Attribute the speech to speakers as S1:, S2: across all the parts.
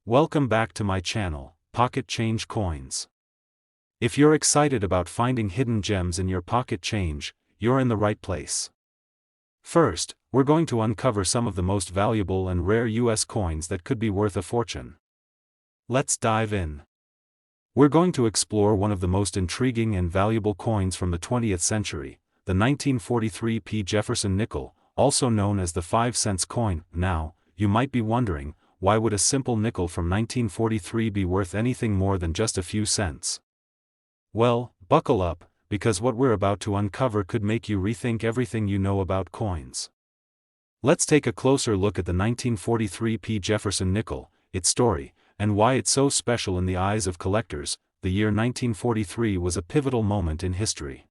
S1: Welcome back to my channel, Pocket Change Coins. If you're excited about finding hidden gems in your pocket change, you're in the right place. First, we're going to uncover some of the most valuable and rare US coins that could be worth a fortune. Let's dive in. We're going to explore one of the most intriguing and valuable coins from the 20th century, the 1943 Jefferson nickel, also known as the 5-cent coin. Now, you might be wondering, why would a simple nickel from 1943 be worth anything more than just a few cents? Well, buckle up, because what we're about to uncover could make you rethink everything you know about coins. Let's take a closer look at the 1943 Jefferson nickel, its story, and why it's so special in the eyes of collectors. The year 1943 was a pivotal moment in history.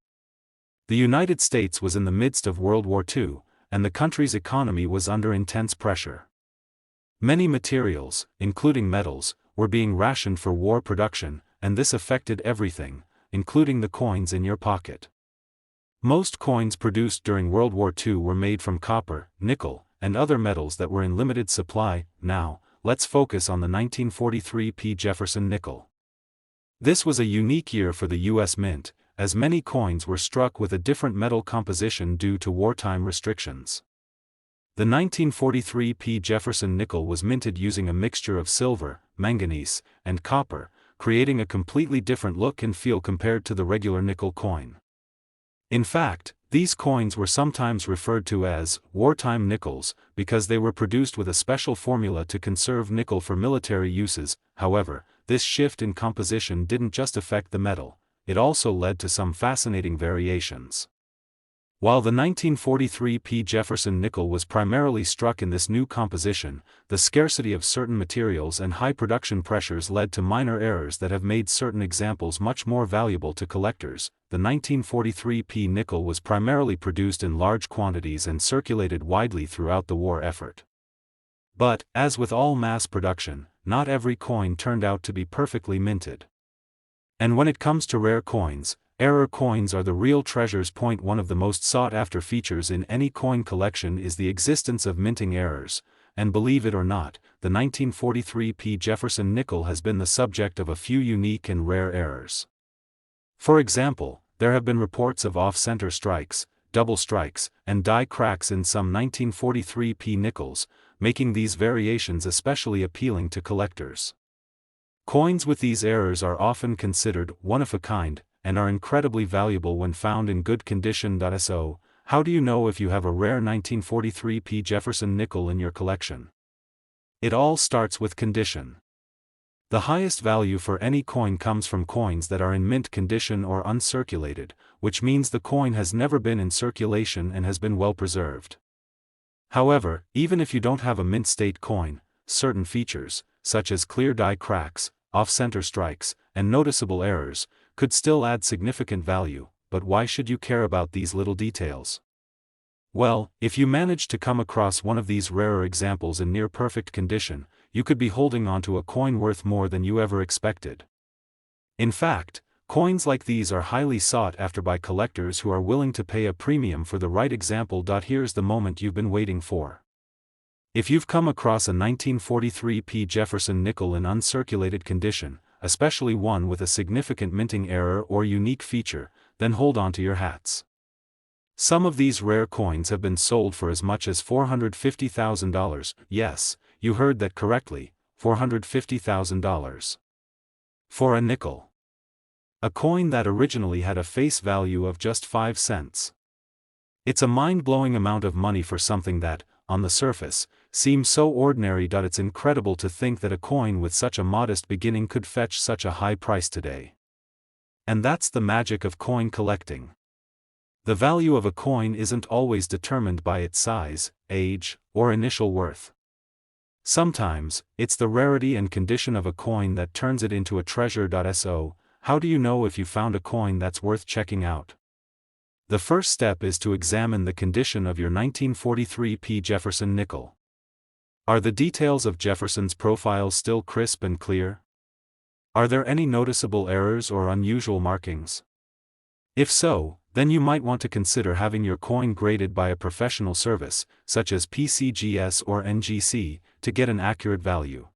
S1: The United States was in the midst of World War II, and the country's economy was under intense pressure. Many materials, including metals, were being rationed for war production, and this affected everything, including the coins in your pocket. Most coins produced during World War II were made from copper, nickel, and other metals that were in limited supply. Now, let's focus on the 1943 Jefferson nickel. This was a unique year for the U.S. Mint, as many coins were struck with a different metal composition due to wartime restrictions. The 1943 Jefferson nickel was minted using a mixture of silver, manganese, and copper, creating a completely different look and feel compared to the regular nickel coin. In fact, these coins were sometimes referred to as wartime nickels because they were produced with a special formula to conserve nickel for military uses. However, this shift in composition didn't just affect the metal, it also led to some fascinating variations. While the 1943 Jefferson nickel was primarily struck in this new composition, the scarcity of certain materials and high production pressures led to minor errors that have made certain examples much more valuable to collectors. The 1943 nickel was primarily produced in large quantities and circulated widely throughout the war effort. But, as with all mass production, not every coin turned out to be perfectly minted. And when it comes to rare coins, error coins are the real treasures. One of the most sought-after features in any coin collection is the existence of minting errors, and believe it or not, the 1943 Jefferson nickel has been the subject of a few unique and rare errors. For example, there have been reports of off-center strikes, double strikes, and die cracks in some 1943 nickels, making these variations especially appealing to collectors. Coins with these errors are often considered one-of-a-kind, and are incredibly valuable when found in good condition. So, how do you know if you have a rare 1943 Jefferson nickel in your collection? It all starts with condition. The highest value for any coin comes from coins that are in mint condition or uncirculated, which means the coin has never been in circulation and has been well preserved. However, even if you don't have a mint state coin, certain features, such as clear die cracks, off-center strikes, and noticeable errors, could still add significant value. But why should you care about these little details? Well, if you manage to come across one of these rarer examples in near-perfect condition, you could be holding onto a coin worth more than you ever expected. In fact, coins like these are highly sought after by collectors who are willing to pay a premium for the right example. Here's the moment you've been waiting for. If you've come across a 1943 Jefferson nickel in uncirculated condition, especially one with a significant minting error or unique feature, then hold on to your hats. Some of these rare coins have been sold for as much as $450,000. Yes, you heard that correctly, $450,000. For a nickel. A coin that originally had a face value of just 5 cents. It's a mind-blowing amount of money for something that, on the surface, seems so ordinary. It's incredible to think that a coin with such a modest beginning could fetch such a high price today. And that's the magic of coin collecting. The value of a coin isn't always determined by its size, age, or initial worth. Sometimes, it's the rarity and condition of a coin that turns it into a treasure. So, how do you know if you found a coin that's worth checking out? The first step is to examine the condition of your 1943 Jefferson nickel. Are the details of Jefferson's profile still crisp and clear? Are there any noticeable errors or unusual markings? If so, then you might want to consider having your coin graded by a professional service, such as PCGS or NGC, to get an accurate value.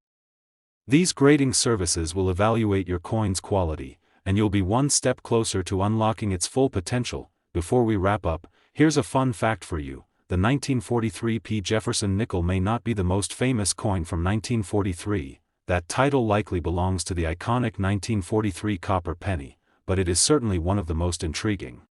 S1: These grading services will evaluate your coin's quality, and you'll be one step closer to unlocking its full potential. Before we wrap up, here's a fun fact for you. The 1943p Jefferson nickel may not be the most famous coin from 1943, that title likely belongs to the iconic 1943 copper penny, but it is certainly one of the most intriguing.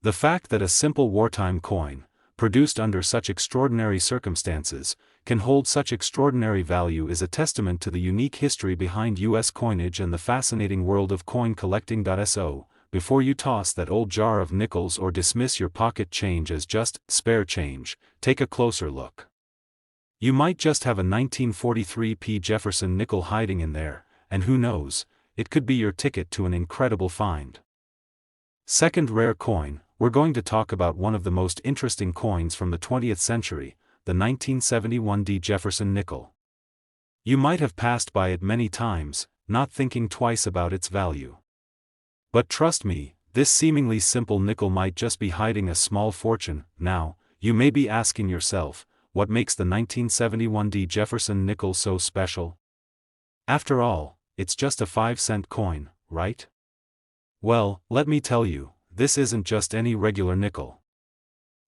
S1: The fact that a simple wartime coin, produced under such extraordinary circumstances, can hold such extraordinary value is a testament to the unique history behind U.S. coinage and the fascinating world of coin collecting. So, before you toss that old jar of nickels or dismiss your pocket change as just spare change, take a closer look. You might just have a 1943p Jefferson nickel hiding in there, and who knows, it could be your ticket to an incredible find. Second rare coin, we're going to talk about one of the most interesting coins from the 20th century, the 1971d Jefferson nickel. You might have passed by it many times, not thinking twice about its value. But trust me, this seemingly simple nickel might just be hiding a small fortune. Now, you may be asking yourself, what makes the 1971d Jefferson nickel so special? After all, it's just a 5-cent coin, right? Well, let me tell you, this isn't just any regular nickel.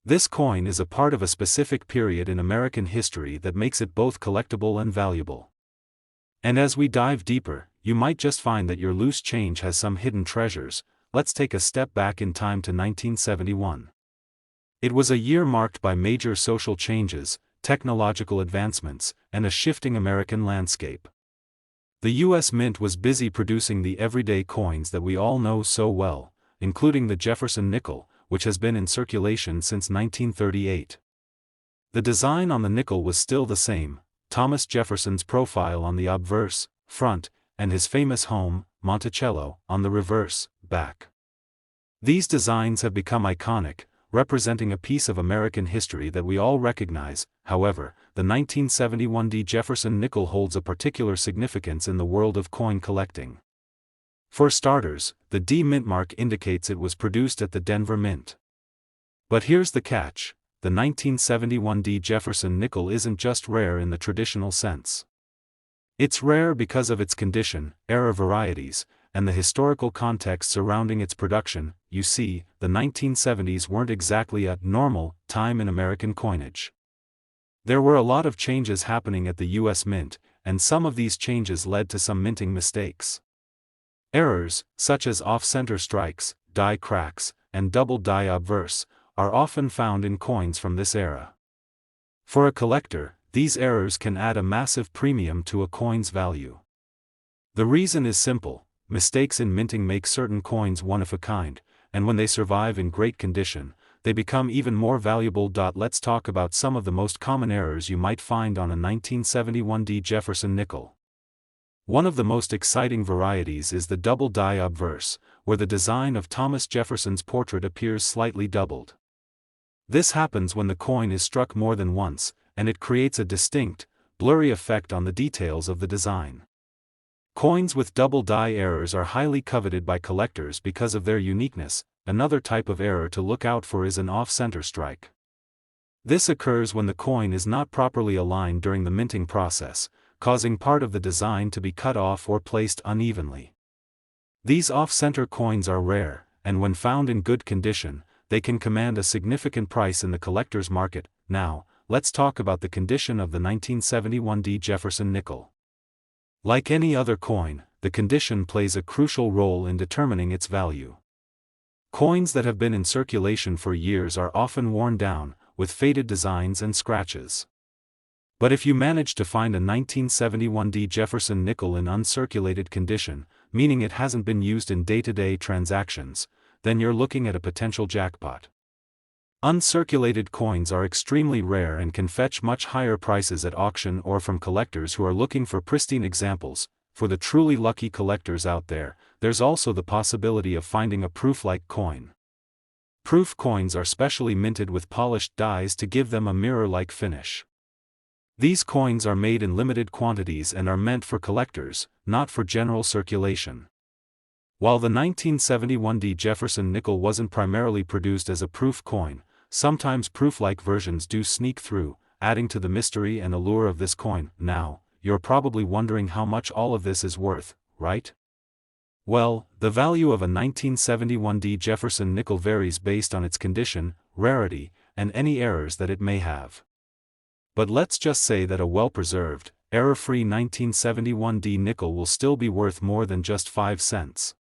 S1: This coin is a part of a specific period in American history that makes it both collectible and valuable. And as we dive deeper, you might just find that your loose change has some hidden treasures. Let's take a step back in time to 1971. It was a year marked by major social changes, technological advancements, and a shifting American landscape. The U.S. Mint was busy producing the everyday coins that we all know so well, including the Jefferson nickel, which has been in circulation since 1938. The design on the nickel was still the same: Thomas Jefferson's profile on the obverse, front, and his famous home, Monticello, on the reverse, back. These designs have become iconic, representing a piece of American history that we all recognize. However, the 1971d Jefferson nickel holds a particular significance in the world of coin collecting. For starters, the D mint mark indicates it was produced at the Denver Mint. But here's the catch: the 1971d Jefferson nickel isn't just rare in the traditional sense. It's rare because of its condition, era varieties, and the historical context surrounding its production. You see, the 1970s weren't exactly a normal time in American coinage. There were a lot of changes happening at the U.S. Mint, and some of these changes led to some minting mistakes. Errors, such as off-center strikes, die cracks, and double die obverse, are often found in coins from this era. For a collector, these errors can add a massive premium to a coin's value. The reason is simple: mistakes in minting make certain coins one of a kind, and when they survive in great condition, they become even more valuable. Let's talk about some of the most common errors you might find on a 1971d Jefferson nickel. One of the most exciting varieties is the double die obverse, where the design of Thomas Jefferson's portrait appears slightly doubled. This happens when the coin is struck more than once, and it creates a distinct, blurry effect on the details of the design. Coins with double die errors are highly coveted by collectors because of their uniqueness. Another type of error to look out for is an off-center strike. This occurs when the coin is not properly aligned during the minting process, causing part of the design to be cut off or placed unevenly. These off-center coins are rare, and when found in good condition, they can command a significant price in the collector's market. Now, let's talk about the condition of the 1971d Jefferson nickel. Like any other coin, the condition plays a crucial role in determining its value. Coins that have been in circulation for years are often worn down, with faded designs and scratches. But if you manage to find a 1971d Jefferson nickel in uncirculated condition, meaning it hasn't been used in day-to-day transactions, then you're looking at a potential jackpot. Uncirculated coins are extremely rare and can fetch much higher prices at auction or from collectors who are looking for pristine examples. For the truly lucky collectors out there, there's also the possibility of finding a proof-like coin. Proof coins are specially minted with polished dies to give them a mirror-like finish. These coins are made in limited quantities and are meant for collectors, not for general circulation. While the 1971d Jefferson nickel wasn't primarily produced as a proof coin, sometimes proof-like versions do sneak through, adding to the mystery and allure of this coin. Now, you're probably wondering how much all of this is worth, right? Well, the value of a 1971 Jefferson nickel varies based on its condition, rarity, and any errors that it may have. But let's just say that a well-preserved, error-free 1971 nickel will still be worth more than just 5 cents.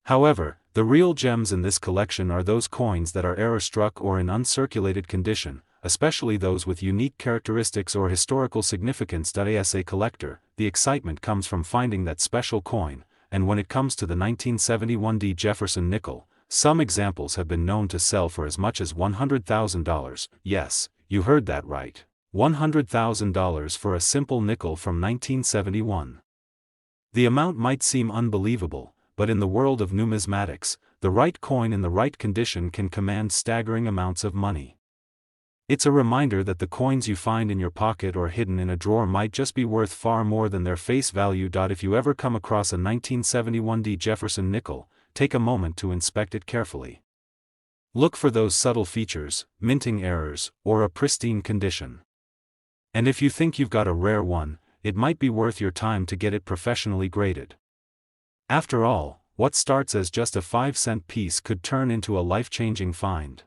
S1: However, the real gems in this collection are those coins that are error-struck or in uncirculated condition, especially those with unique characteristics or historical significance. As a collector, the excitement comes from finding that special coin, and when it comes to the 1971 Jefferson nickel, some examples have been known to sell for as much as $100,000. Yes, you heard that right. $100,000 for a simple nickel from 1971. The amount might seem unbelievable, but in the world of numismatics, the right coin in the right condition can command staggering amounts of money. It's a reminder that the coins you find in your pocket or hidden in a drawer might just be worth far more than their face value. If you ever come across a 1971 Jefferson nickel, take a moment to inspect it carefully. Look for those subtle features, minting errors, or a pristine condition. And if you think you've got a rare one, it might be worth your time to get it professionally graded. After all, what starts as just a 5-cent piece could turn into a life-changing find.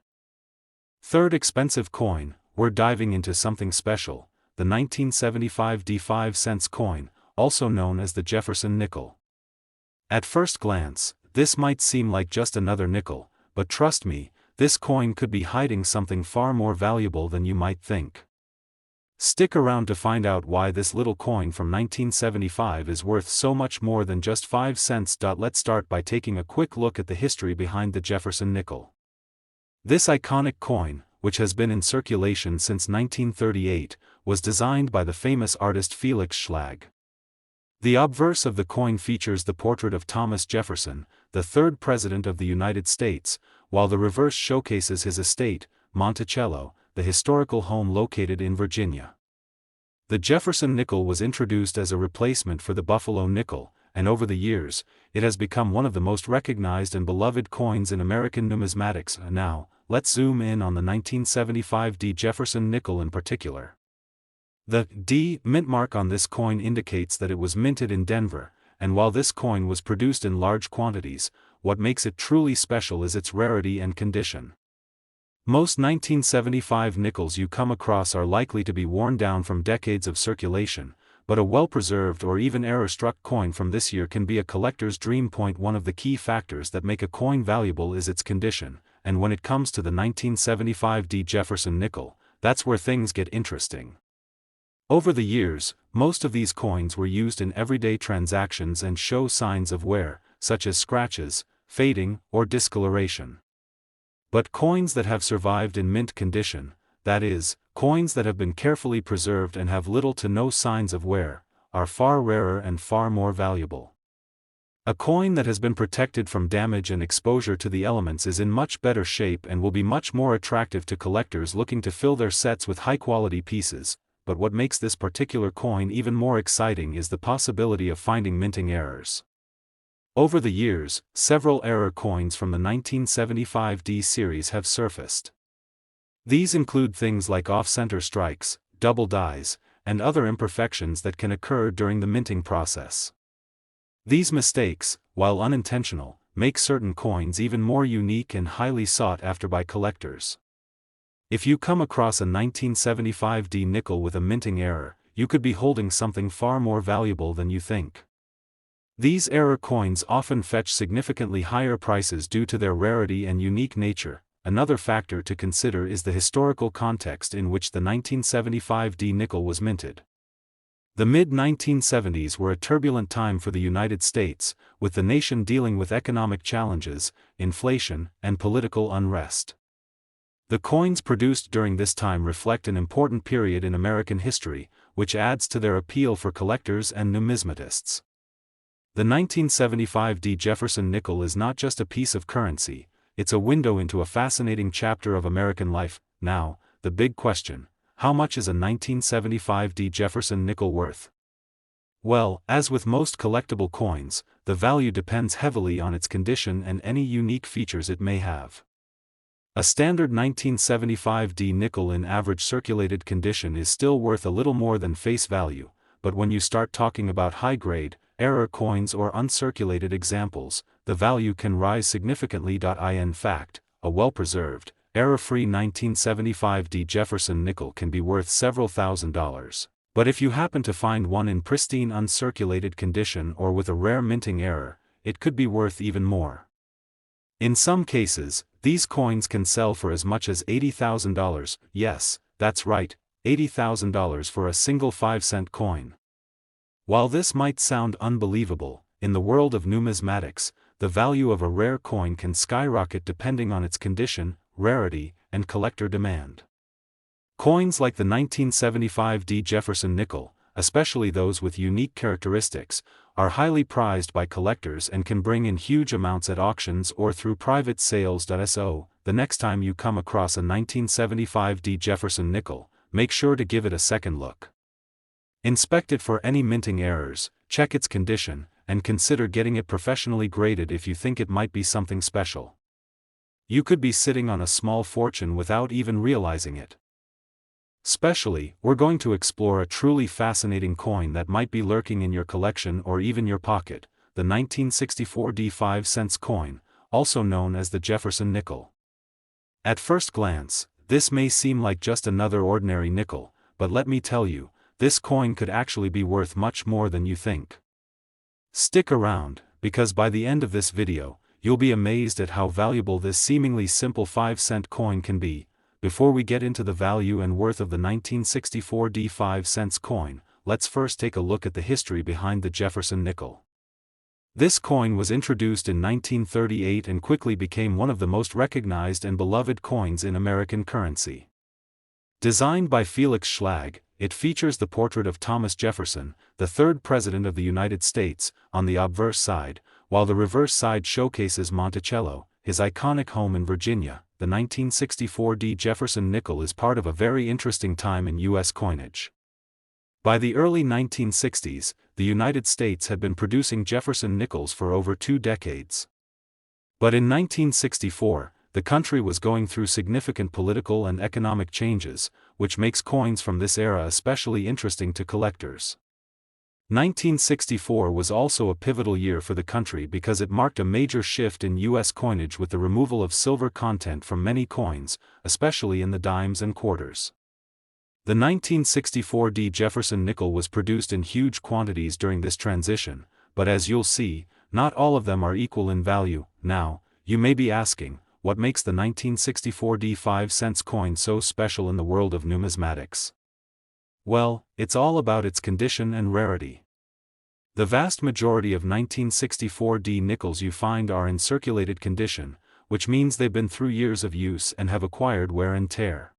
S1: Third expensive coin, we're diving into something special, the 1975 5 cents coin, also known as the Jefferson nickel. At first glance, this might seem like just another nickel, but trust me, this coin could be hiding something far more valuable than you might think. Stick around to find out why this little coin from 1975 is worth so much more than just 5 cents. Let's start by taking a quick look at the history behind the Jefferson nickel. This iconic coin, which has been in circulation since 1938, was designed by the famous artist Felix Schlag. The obverse of the coin features the portrait of Thomas Jefferson, the third President of the United States, while the reverse showcases his estate, Monticello, the historical home located in Virginia. The Jefferson nickel was introduced as a replacement for the Buffalo nickel, and over the years, it has become one of the most recognized and beloved coins in American numismatics. Now, let's zoom in on the 1975 Jefferson nickel in particular. The D mint mark on this coin indicates that it was minted in Denver, and while this coin was produced in large quantities, what makes it truly special is its rarity and condition. Most 1975 nickels you come across are likely to be worn down from decades of circulation, but a well-preserved or even error-struck coin from this year can be a collector's dream. One of the key factors that make a coin valuable is its condition, and when it comes to the 1975 Jefferson nickel, that's where things get interesting. Over the years, most of these coins were used in everyday transactions and show signs of wear, such as scratches, fading, or discoloration. But coins that have survived in mint condition, that is, coins that have been carefully preserved and have little to no signs of wear, are far rarer and far more valuable. A coin that has been protected from damage and exposure to the elements is in much better shape and will be much more attractive to collectors looking to fill their sets with high-quality pieces. But what makes this particular coin even more exciting is the possibility of finding minting errors. Over the years, several error coins from the 1975 series have surfaced. These include things like off-center strikes, double dies, and other imperfections that can occur during the minting process. These mistakes, while unintentional, make certain coins even more unique and highly sought after by collectors. If you come across a 1975 nickel with a minting error, you could be holding something far more valuable than you think. These error coins often fetch significantly higher prices due to their rarity and unique nature. Another factor to consider is the historical context in which the 1975 nickel was minted. The mid-1970s were a turbulent time for the United States, with the nation dealing with economic challenges, inflation, and political unrest. The coins produced during this time reflect an important period in American history, which adds to their appeal for collectors and numismatists. The 1975 Jefferson nickel is not just a piece of currency, it's a window into a fascinating chapter of American life. Now, the big question: how much is a 1975 Jefferson nickel worth? Well, as with most collectible coins, the value depends heavily on its condition and any unique features it may have. A standard 1975 nickel in average circulated condition is still worth a little more than face value, but when you start talking about high-grade, error coins or uncirculated examples, the value can rise significantly. In fact, a well-preserved, error-free 1975 Jefferson nickel can be worth several $1,000s. But if you happen to find one in pristine uncirculated condition or with a rare minting error, it could be worth even more. In some cases, these coins can sell for as much as $80,000, yes, that's right, $80,000 for a single 5-cent coin. While this might sound unbelievable, in the world of numismatics, the value of a rare coin can skyrocket depending on its condition, rarity, and collector demand. Coins like the 1975 Jefferson nickel, especially those with unique characteristics, are highly prized by collectors and can bring in huge amounts at auctions or through private sales. So, the next time you come across a 1975 Jefferson nickel, make sure to give it a second look. Inspect it for any minting errors, check its condition, and consider getting it professionally graded if you think it might be something special. You could be sitting on a small fortune without even realizing it. Especially, we're going to explore a truly fascinating coin that might be lurking in your collection or even your pocket, the 1964 5-cents coin, also known as the Jefferson nickel. At first glance, this may seem like just another ordinary nickel, but let me tell you, this coin could actually be worth much more than you think. Stick around, because by the end of this video, you'll be amazed at how valuable this seemingly simple 5-cent coin can be. Before we get into the value and worth of the 1964 5-cents coin, let's first take a look at the history behind the Jefferson nickel. This coin was introduced in 1938 and quickly became one of the most recognized and beloved coins in American currency. Designed by Felix Schlag, it features the portrait of Thomas Jefferson, the third President of the United States, on the obverse side, while the reverse side showcases Monticello, his iconic home in Virginia. The 1964 Jefferson nickel is part of a very interesting time in U.S. coinage. By the early 1960s, the United States had been producing Jefferson nickels for over 2 decades. But in 1964, the country was going through significant political and economic changes, which makes coins from this era especially interesting to collectors. 1964 was also a pivotal year for the country because it marked a major shift in U.S. coinage with the removal of silver content from many coins, especially in the dimes and quarters. The 1964 Jefferson nickel was produced in huge quantities during this transition, but as you'll see, not all of them are equal in value. Now, you may be asking, what makes the 1964 5-cents coin so special in the world of numismatics? Well, it's all about its condition and rarity. The vast majority of 1964 nickels you find are in circulated condition, which means they've been through years of use and have acquired wear and tear.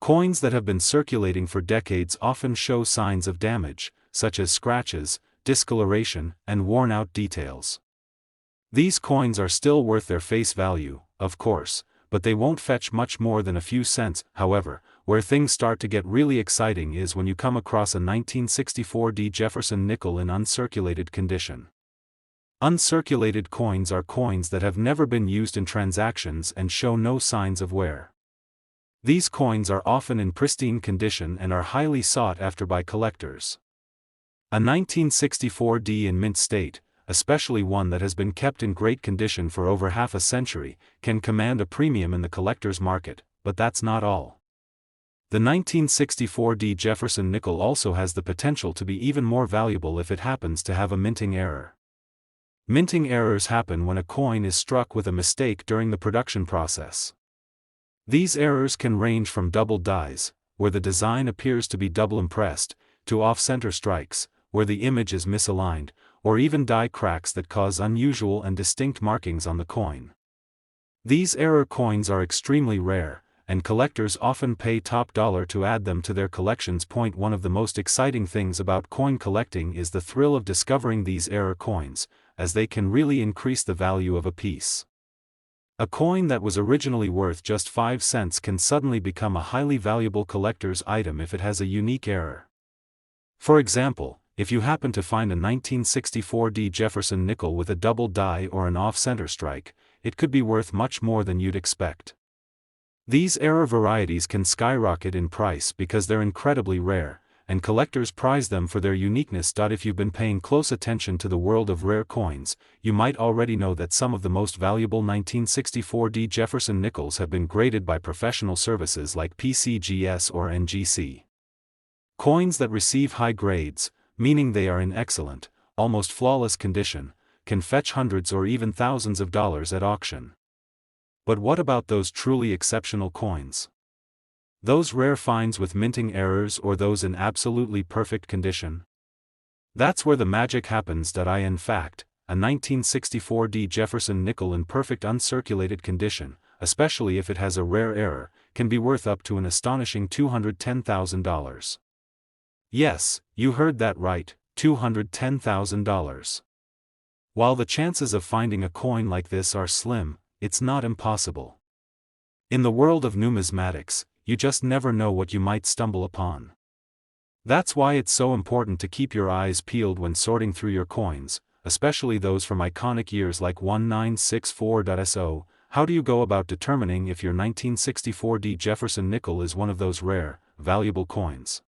S1: Coins that have been circulating for decades often show signs of damage, such as scratches, discoloration, and worn-out details. These coins are still worth their face value, of course, but they won't fetch much more than a few cents. However, where things start to get really exciting is when you come across a 1964 Jefferson nickel in uncirculated condition. Uncirculated coins are coins that have never been used in transactions and show no signs of wear. These coins are often in pristine condition and are highly sought after by collectors. A 1964 in mint state, especially one that has been kept in great condition for over half a century, can command a premium in the collector's market, but that's not all. The 1964 Jefferson nickel also has the potential to be even more valuable if it happens to have a minting error. Minting errors happen when a coin is struck with a mistake during the production process. These errors can range from double dies, where the design appears to be double impressed, to off-center strikes, where the image is misaligned, or even die cracks that cause unusual and distinct markings on the coin. These error coins are extremely rare, and collectors often pay top dollar to add them to their collections. One of the most exciting things about coin collecting is the thrill of discovering these error coins, as they can really increase the value of a piece. A coin that was originally worth just 5 cents can suddenly become a highly valuable collector's item if it has a unique error. For example, if you happen to find a 1964 Jefferson nickel with a double die or an off-center strike, it could be worth much more than you'd expect. These error varieties can skyrocket in price because they're incredibly rare, and collectors prize them for their uniqueness. If you've been paying close attention to the world of rare coins, you might already know that some of the most valuable 1964D Jefferson Nickles have been graded by professional services like PCGS or NGC. Coins that receive high grades, meaning they are in excellent, almost flawless condition, can fetch hundreds or even thousands of dollars at auction. But what about those truly exceptional coins? Those rare finds with minting errors or those in absolutely perfect condition? That's where the magic happens. In fact, a 1964D Jefferson nickel in perfect uncirculated condition, especially if it has a rare error, can be worth up to an astonishing $210,000. Yes, you heard that right, $210,000. While the chances of finding a coin like this are slim, it's not impossible. In the world of numismatics, you just never know what you might stumble upon. That's why it's so important to keep your eyes peeled when sorting through your coins, especially those from iconic years like 1964.so. How do you go about determining if your 1964D Jefferson nickel is one of those rare, valuable coins?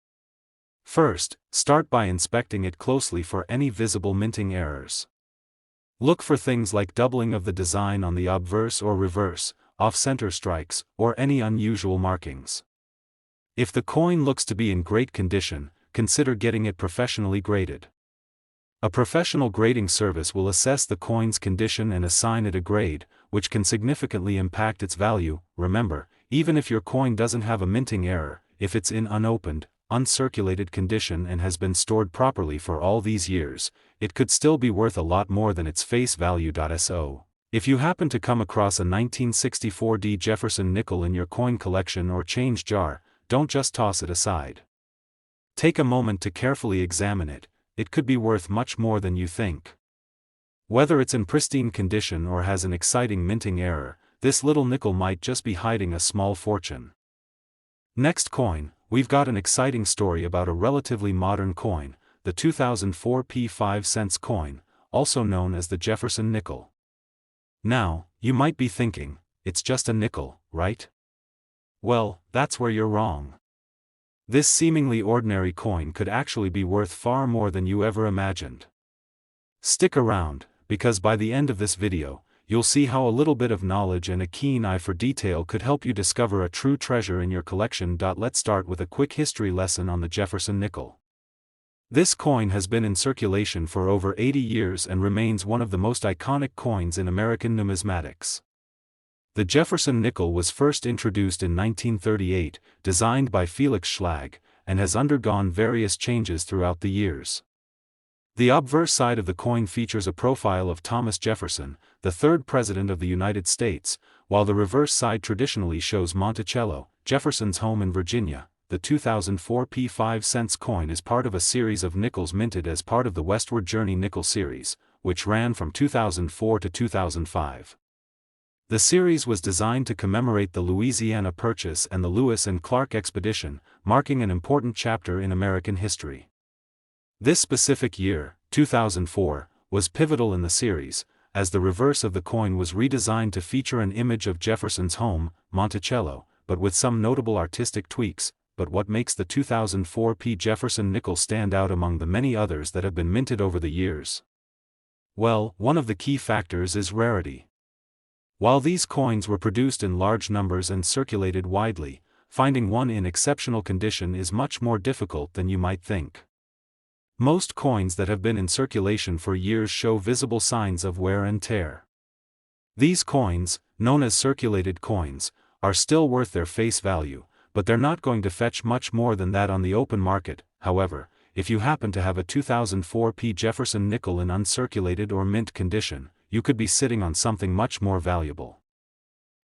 S1: First, start by inspecting it closely for any visible minting errors. Look for things like doubling of the design on the obverse or reverse, off-center strikes, or any unusual markings. If the coin looks to be in great condition, consider getting it professionally graded. A professional grading service will assess the coin's condition and assign it a grade, which can significantly impact its value. Remember, even if your coin doesn't have a minting error, if it's in unopened, uncirculated condition and has been stored properly for all these years, it could still be worth a lot more than its face value. So, if you happen to come across a 1964D Jefferson nickel in your coin collection or change jar, don't just toss it aside. Take a moment to carefully examine it. It could be worth much more than you think. Whether it's in pristine condition or has an exciting minting error, this little nickel might just be hiding a small fortune. Next coin, we've got an exciting story about a relatively modern coin, the 2004 P5 coin, also known as the Jefferson nickel. Now, you might be thinking, it's just a nickel, right? Well, that's where you're wrong. This seemingly ordinary coin could actually be worth far more than you ever imagined. Stick around, because by the end of this video, you'll see how a little bit of knowledge and a keen eye for detail could help you discover a true treasure in your collection. Let's start with a quick history lesson on the Jefferson nickel. This coin has been in circulation for over 80 years and remains one of the most iconic coins in American numismatics. The Jefferson nickel was first introduced in 1938, designed by Felix Schlag, and has undergone various changes throughout the years. The obverse side of the coin features a profile of Thomas Jefferson, the third President of the United States, while the reverse side traditionally shows Monticello, Jefferson's home in Virginia. The 2004 P5 coin is part of a series of nickels minted as part of the Westward Journey nickel series, which ran from 2004 to 2005. The series was designed to commemorate the Louisiana Purchase and the Lewis and Clark Expedition, marking an important chapter in American history. This specific year, 2004, was pivotal in the series, as the reverse of the coin was redesigned to feature an image of Jefferson's home, Monticello, but with some notable artistic tweaks. But what makes the 2004 P. Jefferson nickel stand out among the many others that have been minted over the years? Well, one of the key factors is rarity. While these coins were produced in large numbers and circulated widely, finding one in exceptional condition is much more difficult than you might think. Most coins that have been in circulation for years show visible signs of wear and tear. These coins, known as circulated coins, are still worth their face value, but they're not going to fetch much more than that on the open market. However, if you happen to have a 2004 P. Jefferson nickel in uncirculated or mint condition, you could be sitting on something much more valuable.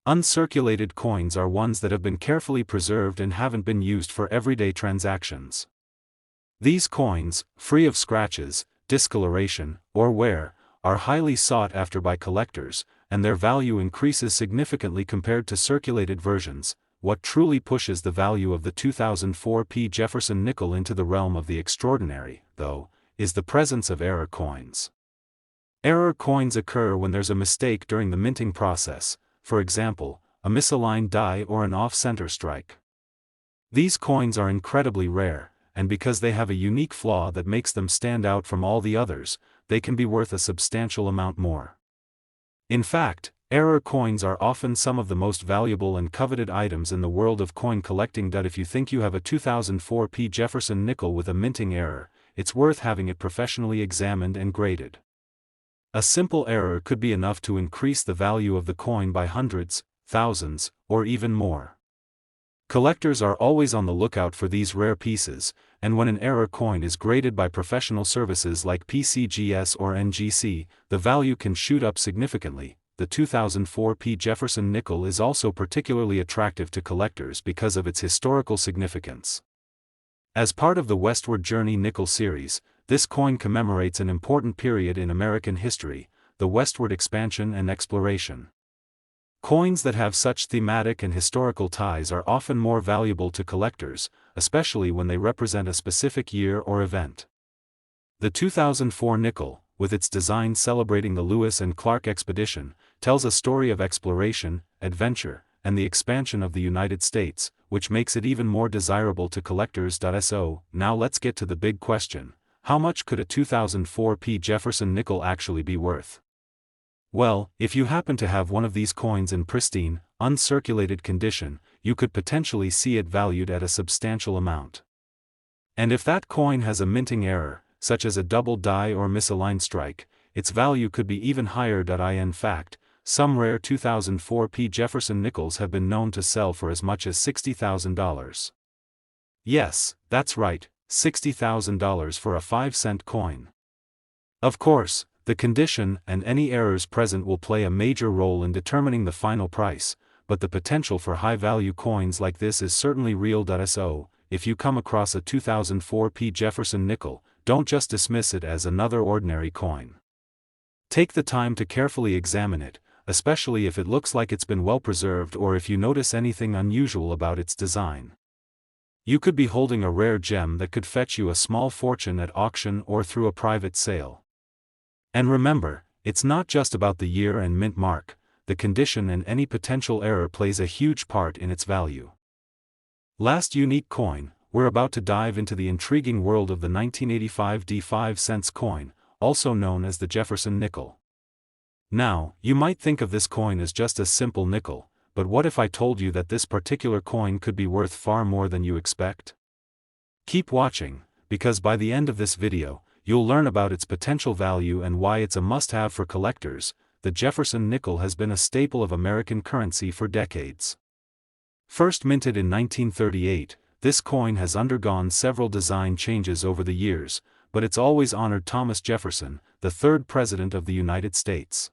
S1: Uncirculated coins are ones that have been carefully preserved and haven't been used for everyday transactions. These coins, free of scratches, discoloration, or wear, are highly sought after by collectors, and their value increases significantly compared to circulated versions. What truly pushes the value of the 2004 P. Jefferson nickel into the realm of the extraordinary, though, is the presence of error coins. Error coins occur when there's a mistake during the minting process, for example, a misaligned die or an off-center strike. These coins are incredibly rare, and because they have a unique flaw that makes them stand out from all the others, they can be worth a substantial amount more. In fact, error coins are often some of the most valuable and coveted items in the world of coin collecting. If you think you have a 2004 P. Jefferson nickel with a minting error, it's worth having it professionally examined and graded. A simple error could be enough to increase the value of the coin by hundreds, thousands, or even more. Collectors are always on the lookout for these rare pieces, and when an error coin is graded by professional services like PCGS or NGC, the value can shoot up significantly. The 2004 P. Jefferson nickel is also particularly attractive to collectors because of its historical significance. As part of the Westward Journey nickel series, this coin commemorates an important period in American history, the westward expansion and exploration. Coins that have such thematic and historical ties are often more valuable to collectors, especially when they represent a specific year or event. The 2004 nickel, with its design celebrating the Lewis and Clark expedition, tells a story of exploration, adventure, and the expansion of the United States, which makes it even more desirable to collectors. So, now let's get to the big question: how much could a 2004 P. Jefferson nickel actually be worth? Well, if you happen to have one of these coins in pristine, uncirculated condition, you could potentially see it valued at a substantial amount. And if that coin has a minting error, such as a double die or misaligned strike, its value could be even higher. In fact, some rare 2004 P. Jefferson nickels have been known to sell for as much as $60,000. Yes, that's right, $60,000 for a 5-cent coin. Of course, the condition and any errors present will play a major role in determining the final price, but the potential for high-value coins like this is certainly real. So, if you come across a 2004 P. Jefferson nickel, don't just dismiss it as another ordinary coin. Take the time to carefully examine it, especially if it looks like it's been well preserved or if you notice anything unusual about its design. You could be holding a rare gem that could fetch you a small fortune at auction or through a private sale. And remember, it's not just about the year and mint mark, the condition and any potential error plays a huge part in its value. Last unique coin, we're about to dive into the intriguing world of the 1985 D5 coin, also known as the Jefferson nickel. Now, you might think of this coin as just a simple nickel, but what if I told you that this particular coin could be worth far more than you expect? Keep watching, because by the end of this video, you'll learn about its potential value and why it's a must-have for collectors. The Jefferson nickel has been a staple of American currency for decades. First minted in 1938, this coin has undergone several design changes over the years, but it's always honored Thomas Jefferson, the third President of the United States.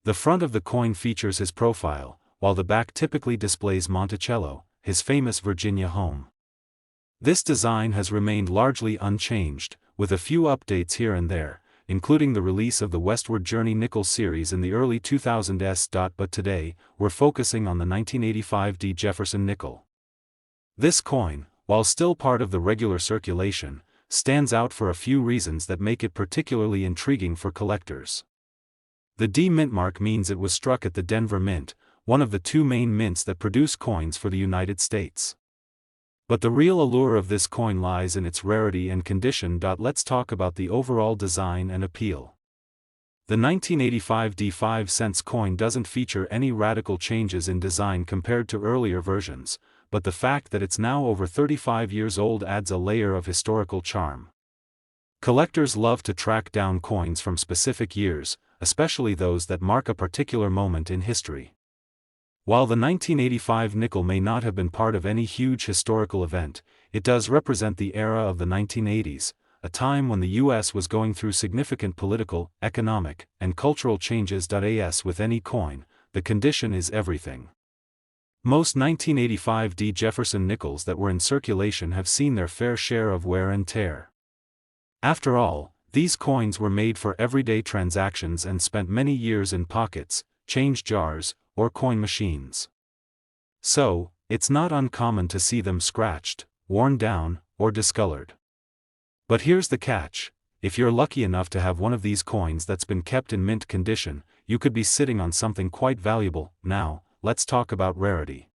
S1: The front of the coin features his profile, while the back typically displays Monticello, his famous Virginia home. This design has remained largely unchanged, with a few updates here and there, including the release of the Westward Journey nickel series in the early 2000s. But today, we're focusing on the 1985 D. Jefferson nickel. This coin, while still part of the regular circulation, stands out for a few reasons that make it particularly intriguing for collectors. The D mint mark means it was struck at the Denver Mint, one of the two main mints that produce coins for the United States. But the real allure of this coin lies in its rarity and condition. Let's talk about the overall design and appeal. The 1985 D5 coin doesn't feature any radical changes in design compared to earlier versions, but the fact that it's now over 35 years old adds a layer of historical charm. Collectors love to track down coins from specific years, especially those that mark a particular moment in history. While the 1985 nickel may not have been part of any huge historical event, it does represent the era of the 1980s, a time when the U.S. was going through significant political, economic, and cultural changes. As with any coin, the condition is everything. Most 1985 D. Jefferson nickels that were in circulation have seen their fair share of wear and tear. After all, these coins were made for everyday transactions and spent many years in pockets, change jars, or coin machines. So, it's not uncommon to see them scratched, worn down, or discolored. But here's the catch: if you're lucky enough to have one of these coins that's been kept in mint condition, you could be sitting on something quite valuable. Now, let's talk about rarity.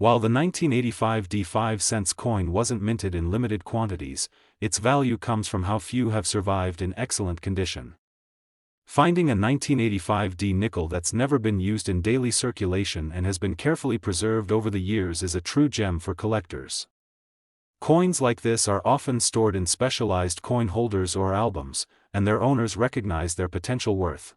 S1: While the 1985 D5 cents coin wasn't minted in limited quantities, its value comes from how few have survived in excellent condition. Finding a 1985 D nickel that's never been used in daily circulation and has been carefully preserved over the years is a true gem for collectors. Coins like this are often stored in specialized coin holders or albums, and their owners recognize their potential worth.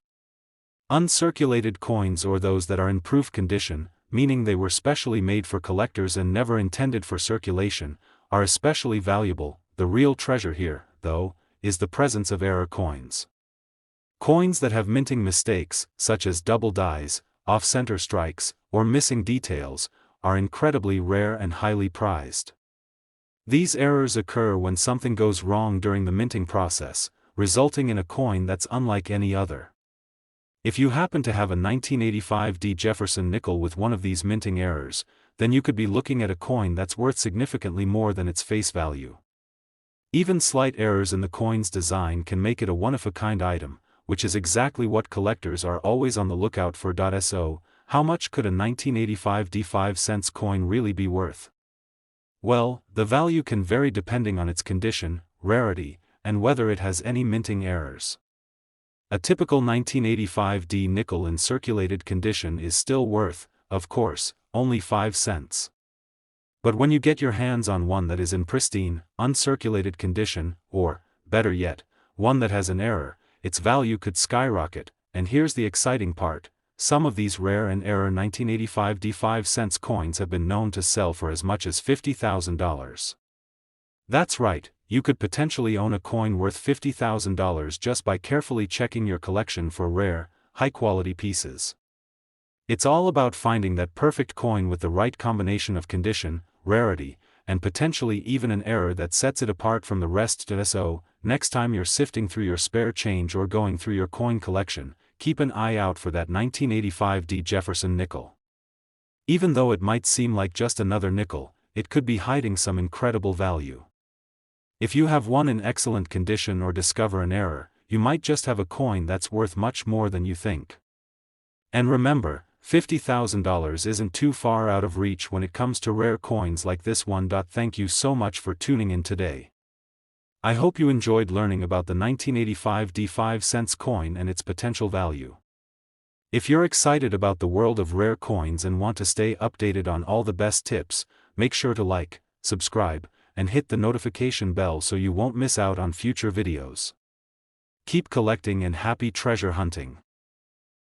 S1: Uncirculated coins, or those that are in proof condition, meaning they were specially made for collectors and never intended for circulation, are especially valuable. The real treasure here, though, is the presence of error coins. Coins that have minting mistakes, such as double dies, off-center strikes, or missing details, are incredibly rare and highly prized. These errors occur when something goes wrong during the minting process, resulting in a coin that's unlike any other. If you happen to have a 1985 D Jefferson nickel with one of these minting errors, then you could be looking at a coin that's worth significantly more than its face value. Even slight errors in the coin's design can make it a one-of-a-kind item, which is exactly what collectors are always on the lookout for. So, how much could a 1985 D5 cents coin really be worth? Well, the value can vary depending on its condition, rarity, and whether it has any minting errors. A typical 1985 D nickel in circulated condition is still worth, of course, only 5 cents. But when you get your hands on one that is in pristine, uncirculated condition, or, better yet, one that has an error, its value could skyrocket. And here's the exciting part: some of these rare and error 1985 D5 cents coins have been known to sell for as much as $50,000. That's right, you could potentially own a coin worth $50,000 just by carefully checking your collection for rare, high-quality pieces. It's all about finding that perfect coin with the right combination of condition, rarity, and potentially even an error that sets it apart from the rest. So, next time you're sifting through your spare change or going through your coin collection, keep an eye out for that 1985 D Jefferson nickel. Even though it might seem like just another nickel, it could be hiding some incredible value. If you have one in excellent condition or discover an error, you might just have a coin that's worth much more than you think. And remember, $50,000 isn't too far out of reach when it comes to rare coins like this one. Thank you so much for tuning in today. I hope you enjoyed learning about the 1985 D5 cents coin and its potential value. If you're excited about the world of rare coins and want to stay updated on all the best tips, make sure to like, subscribe, and hit the notification bell so you won't miss out on future videos. Keep collecting and happy treasure hunting.